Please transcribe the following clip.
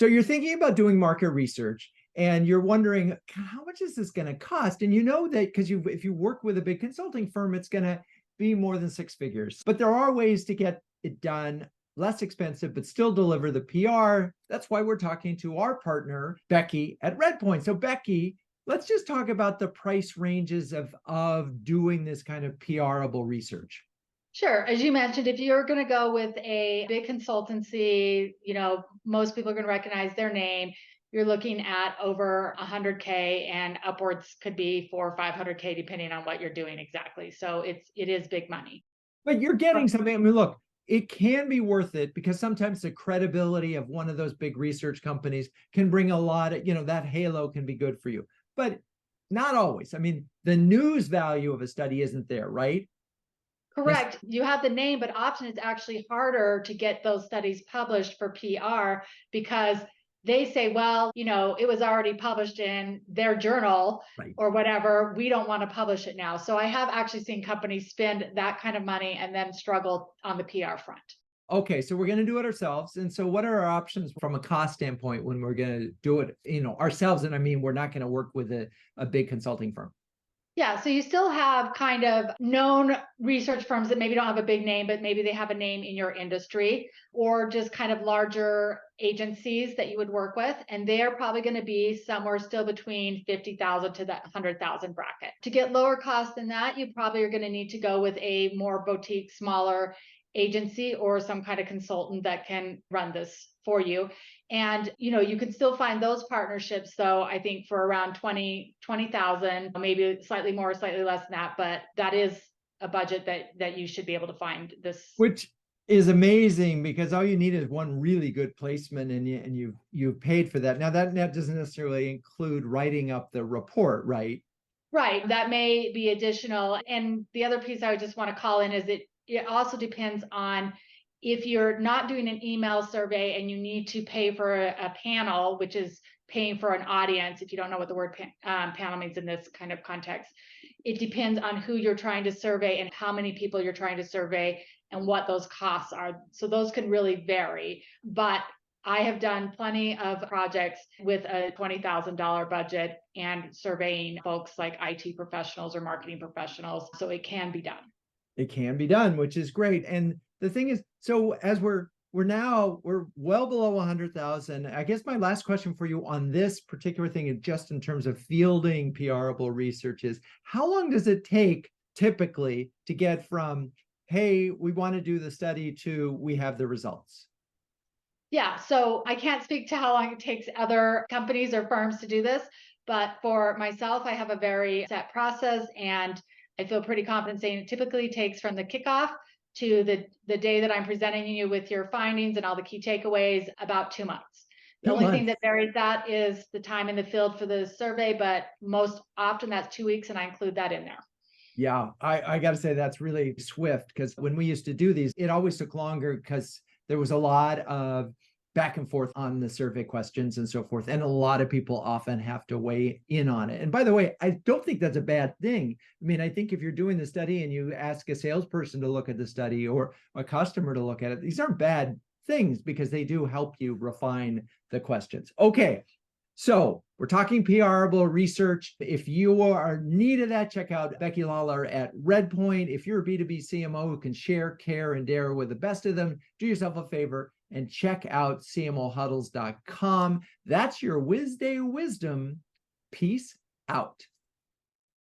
So you're thinking about doing market research and you're wondering, how much is this going to cost? And you know that because if you work with a big consulting firm, it's going to be more than six figures. But there are ways to get it done less expensive, but still deliver the PR. That's why we're talking to our partner, Becky at Redpoint. So Becky, let's just talk about the price ranges of doing this kind of PRable research. Sure. As you mentioned, if you're going to go with a big consultancy, most people are going to recognize their name. You're looking at over 100K and upwards could be 400 or 500K depending on what you're doing exactly. So it is big money. But you're getting something. I mean, look, it can be worth it because sometimes the credibility of one of those big research companies can bring a lot of, that halo can be good for you, but not always. I mean, the news value of a study isn't there, right? Correct. You have the name, but often it's actually harder to get those studies published for PR because they say, well, it was already published in their journal Right. or whatever. We don't want to publish it now. So I have actually seen companies spend that kind of money and then struggle on the PR front. Okay, so we're going to do it ourselves. And so what are our options from a cost standpoint when we're going to do it, ourselves? And I mean, we're not going to work with a big consulting firm. Yeah, so you still have kind of known research firms that maybe don't have a big name, but maybe they have a name in your industry, or just kind of larger agencies that you would work with. And they're probably going to be somewhere still between 50,000 to that 100,000 bracket. To get lower cost than that, you probably are going to need to go with a more boutique, smaller agency or some kind of consultant that can run this for you. And you can still find those partnerships though, I think for around 20,000, maybe slightly more, slightly less than that, but that is a budget that you should be able to find this. Which is amazing because all you need is one really good placement and you've paid for that. Now that doesn't necessarily include writing up the report, right? Right. That may be additional. And the other piece I would just want to call in is it also depends on if you're not doing an email survey and you need to pay for a panel, which is paying for an audience, if you don't know what the word panel means in this kind of context, it depends on who you're trying to survey and how many people you're trying to survey and what those costs are. So those can really vary. But I have done plenty of projects with a $20,000 budget and surveying folks like IT professionals or marketing professionals. So it can be done. It can be done, which is great. And the thing is, so as we're well below 100,000. I guess my last question for you on this particular thing is just in terms of fielding PRable research is how long does it take typically to get from, hey, we want to do the study to we have the results? Yeah, so I can't speak to how long it takes other companies or firms to do this, but for myself, I have a very set process and I feel pretty confident saying it typically takes from the kickoff to the day that I'm presenting you with your findings and all the key takeaways about 2 months. The only thing that varies that is the time in the field for the survey, but most often that's 2 weeks and I include that in there. Yeah, I got to say that's really swift because when we used to do these, it always took longer because there was a lot of back and forth on the survey questions and so forth. And a lot of people often have to weigh in on it. And by the way, I don't think that's a bad thing. I mean, I think if you're doing the study and you ask a salesperson to look at the study or a customer to look at it, these aren't bad things because they do help you refine the questions. Okay. So we're talking PRable research. If you are needed that, check out Becky Lawlor at Redpoint. If you're a B2B CMO who can share, care, and dare with the best of them, do yourself a favor and check out CMOHuddles.com. That's your Wednesday wisdom. Peace out.